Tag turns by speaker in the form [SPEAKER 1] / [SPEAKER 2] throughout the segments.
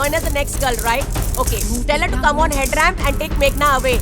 [SPEAKER 1] Noina's the next girl, right? Okay, tell her to come on head ramp and take Meghna away.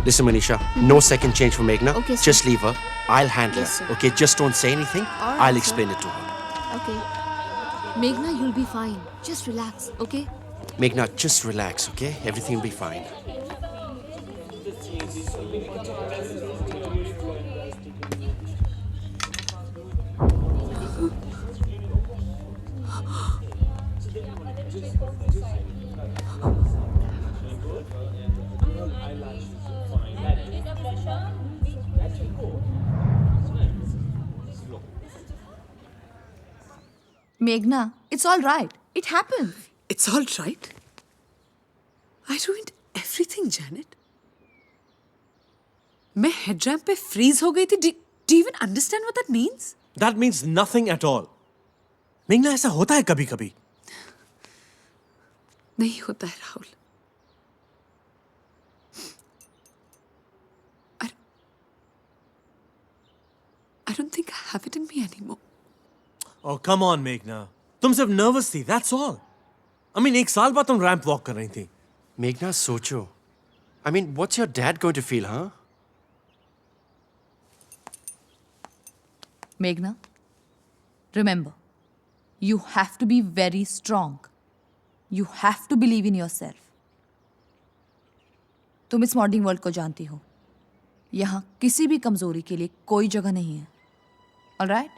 [SPEAKER 2] Listen, Manisha, no second change for Meghna.
[SPEAKER 3] Okay, sir.
[SPEAKER 2] Just leave her. I'll handle
[SPEAKER 3] Yes,
[SPEAKER 2] her.
[SPEAKER 3] sir.
[SPEAKER 2] Okay, just don't say anything.
[SPEAKER 3] All right,
[SPEAKER 2] I'll
[SPEAKER 3] sir.
[SPEAKER 2] explain it to her.
[SPEAKER 3] Okay. Meghna, you'll be fine. Just relax, okay?
[SPEAKER 2] Meghna, just relax, okay? Everything will be fine.
[SPEAKER 3] Meghna, it's all right. It happened.
[SPEAKER 4] It's all right. I ruined everything, Janet. मैं head ramp पे freeze हो गई थी. Do you even understand what that means?
[SPEAKER 5] That means nothing at all. मेघना, ऐसा होता है कभी कभी.
[SPEAKER 4] नहीं होता है Rahul. I don't think I have it in me anymore.
[SPEAKER 5] Oh, come on, मेघना. तुम सिर्फ नर्वस थी, that's all. I mean, 1 साल बाद तुम रैंप वॉक कर रही थी.
[SPEAKER 2] Meghna, socho. I mean, what's your dad going to feel, huh?
[SPEAKER 3] Meghna, remember, you have to be very strong. You have to believe in yourself. तुम इस मॉडर्निंग world को जानती हो. यहाँ किसी भी कमजोरी के लिए कोई जगह नहीं है. All right?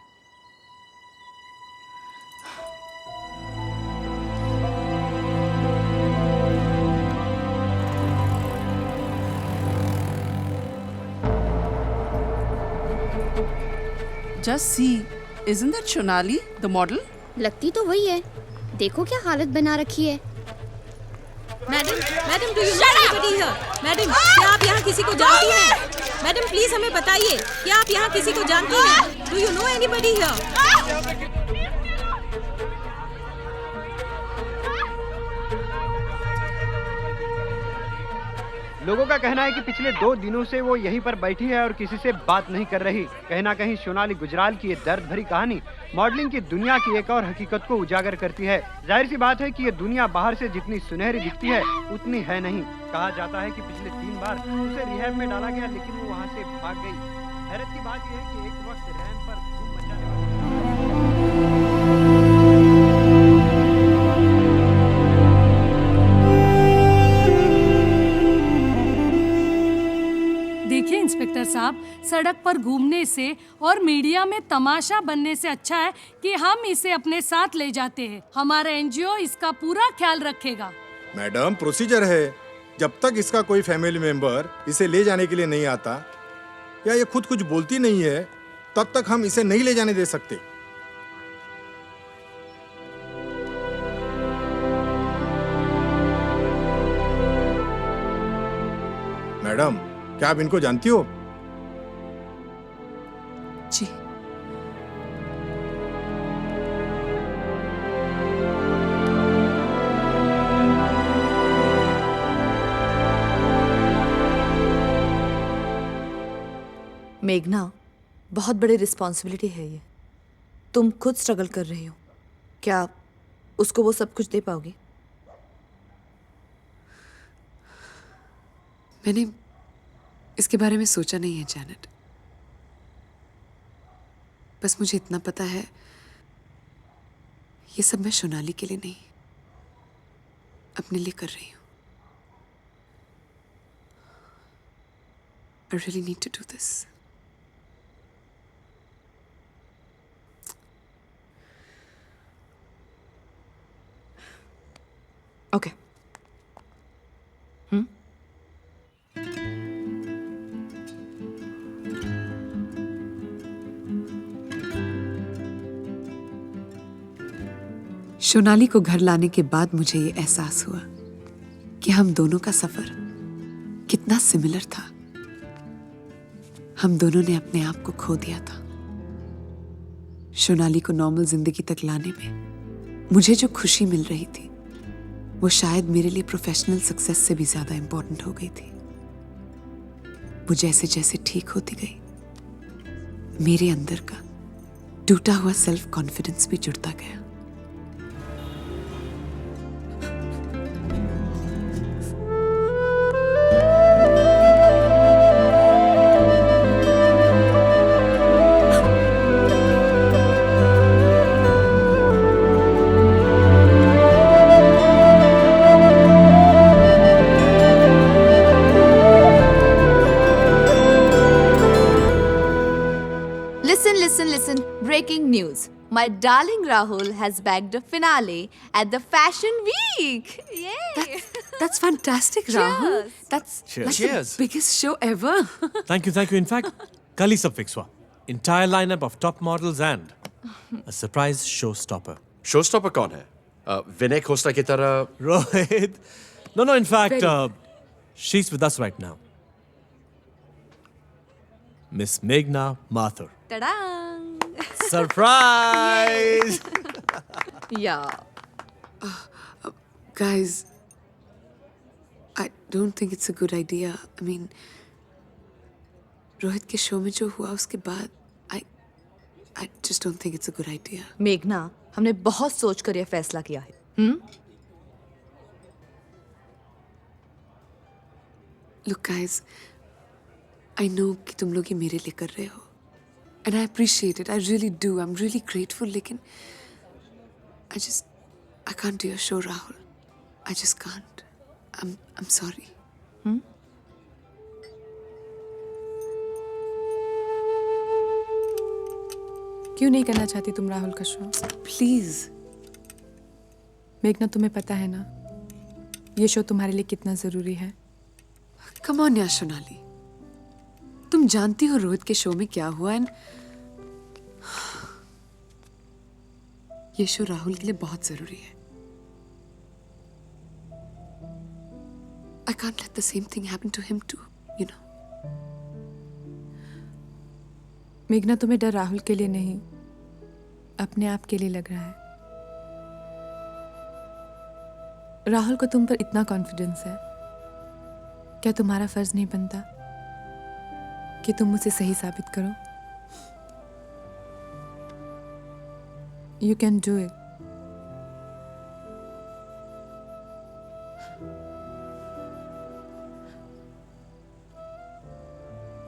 [SPEAKER 4] Just see, isn't that Shonali, the model?
[SPEAKER 6] लगती तो वही है. देखो क्या हालत बना रखी है.
[SPEAKER 1] Madam, madam, do you know anybody here? Madam, क्या आप यहाँ किसी को जानती हैं? मैडम, प्लीज हमें बताइए, क्या आप यहाँ किसी को जानती हैं? Do you know anybody here?
[SPEAKER 7] लोगों का कहना है कि पिछले 2 दिनों से वो यहीं पर बैठी है और किसी से बात नहीं कर रही. कहीं ना कहीं सोनाली गुजराल की ये दर्द भरी कहानी मॉडलिंग की दुनिया की एक और हकीकत को उजागर करती है. जाहिर सी बात है कि ये दुनिया बाहर से जितनी सुनहरी दिखती है उतनी है नहीं. कहा जाता है कि पिछले 3 बार उसे रिहैब में डाला गया, लेकिन वो वहाँ से भाग गई. हैरत की बात यह है कि एक वक्त रैंप पर धूम मचाने वाली
[SPEAKER 8] देखिए इंस्पेक्टर साहब, सड़क पर घूमने से और मीडिया में तमाशा बनने से अच्छा है कि हम इसे अपने साथ ले जाते हैं. हमारा एनजीओ इसका पूरा ख्याल रखेगा.
[SPEAKER 9] मैडम, प्रोसीजर है. जब तक इसका कोई फैमिली मेंबर इसे ले जाने के लिए नहीं आता या ये खुद कुछ बोलती नहीं है, तब तक हम इसे नहीं ले जाने दे सकते. मैडम, क्या आप इनको जानती हो?
[SPEAKER 4] जी.
[SPEAKER 3] मेघना, बहुत बड़ी रिस्पॉन्सिबिलिटी है ये। तुम खुद स्ट्रगल कर रही हो, क्या उसको वो सब कुछ दे पाओगी?
[SPEAKER 4] मैंने इसके बारे में सोचा नहीं है जैनेट। बस मुझे इतना पता है, ये सब मैं सोनाली के लिए नहीं, अपने लिए कर रही हूँ। I really need to do this.
[SPEAKER 3] Okay.
[SPEAKER 4] Sonali को घर लाने के बाद मुझे ये एहसास हुआ कि हम दोनों का सफर कितना सिमिलर था। हम दोनों ने अपने आप को खो दिया था। सोनाली को नॉर्मल जिंदगी तक लाने में मुझे जो खुशी मिल रही थी, वो शायद मेरे लिए प्रोफेशनल सक्सेस से भी ज्यादा इंपॉर्टेंट हो गई थी। वो जैसे जैसे ठीक होती गई, मेरे अंदर का टूटा हुआ सेल्फ कॉन्फिडेंस भी जुड़ता गया।
[SPEAKER 3] Listen, breaking news. My darling Rahul has bagged a finale at the Fashion Week. Yay!
[SPEAKER 4] That's fantastic, Rahul.
[SPEAKER 3] Cheers.
[SPEAKER 4] That's
[SPEAKER 5] Cheers.
[SPEAKER 4] like
[SPEAKER 2] Cheers.
[SPEAKER 4] the biggest show ever.
[SPEAKER 5] Thank you, thank you. In fact, कल ही सब fix हुआ. Entire lineup of top models and a surprise showstopper.
[SPEAKER 2] Showstopper कौन है? विनय खोसला की तरह
[SPEAKER 5] Rohit. No, in fact, she's with us right now. Miss Meghna Mathur.
[SPEAKER 3] Ta-dang!
[SPEAKER 5] Surprise!
[SPEAKER 3] Yeah.
[SPEAKER 4] Guys, I don't think it's a good idea. I mean, Rohit के show में जो हुआ उसके बाद I just don't think it's a good idea.
[SPEAKER 3] मेघना, हमने बहुत सोच कर यह फैसला किया है।
[SPEAKER 4] Look, guys, I know कि तुम लोग ये मेरे लिए कर रहे हो, and I appreciate it. I really do. I'm really grateful. लेकिन I can't do your show, Rahul. I just can't. I'm sorry.
[SPEAKER 10] क्यों नहीं करना चाहती तुम राहुल का शो?
[SPEAKER 4] Please.
[SPEAKER 10] मेघना, तुम्हें पता है ना ये शो तुम्हारे लिए कितना जरूरी है।
[SPEAKER 4] Come on, यार सोनाली, तुम जानती हो रोहित के शो में क्या हुआ, एंड ये शो राहुल के लिए बहुत जरूरी है। I can't let the same thing happen to him too, you know.
[SPEAKER 10] मेघना, तुम्हें डर राहुल के लिए नहीं, अपने आप के लिए लग रहा है। राहुल को तुम पर इतना कॉन्फिडेंस है, क्या तुम्हारा फर्ज नहीं बनता कि तुम उसे सही साबित करो? You can do it.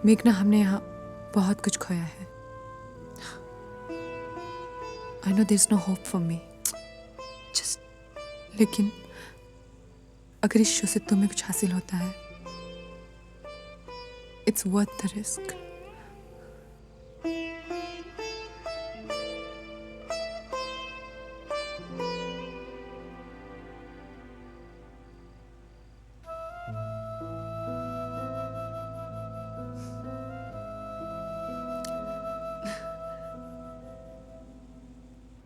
[SPEAKER 10] मेघना, हमने यहाँ बहुत कुछ खोया है। I know there's no hope for me. लेकिन अगर इस शो से तुम्हें कुछ हासिल होता है, it's worth the risk.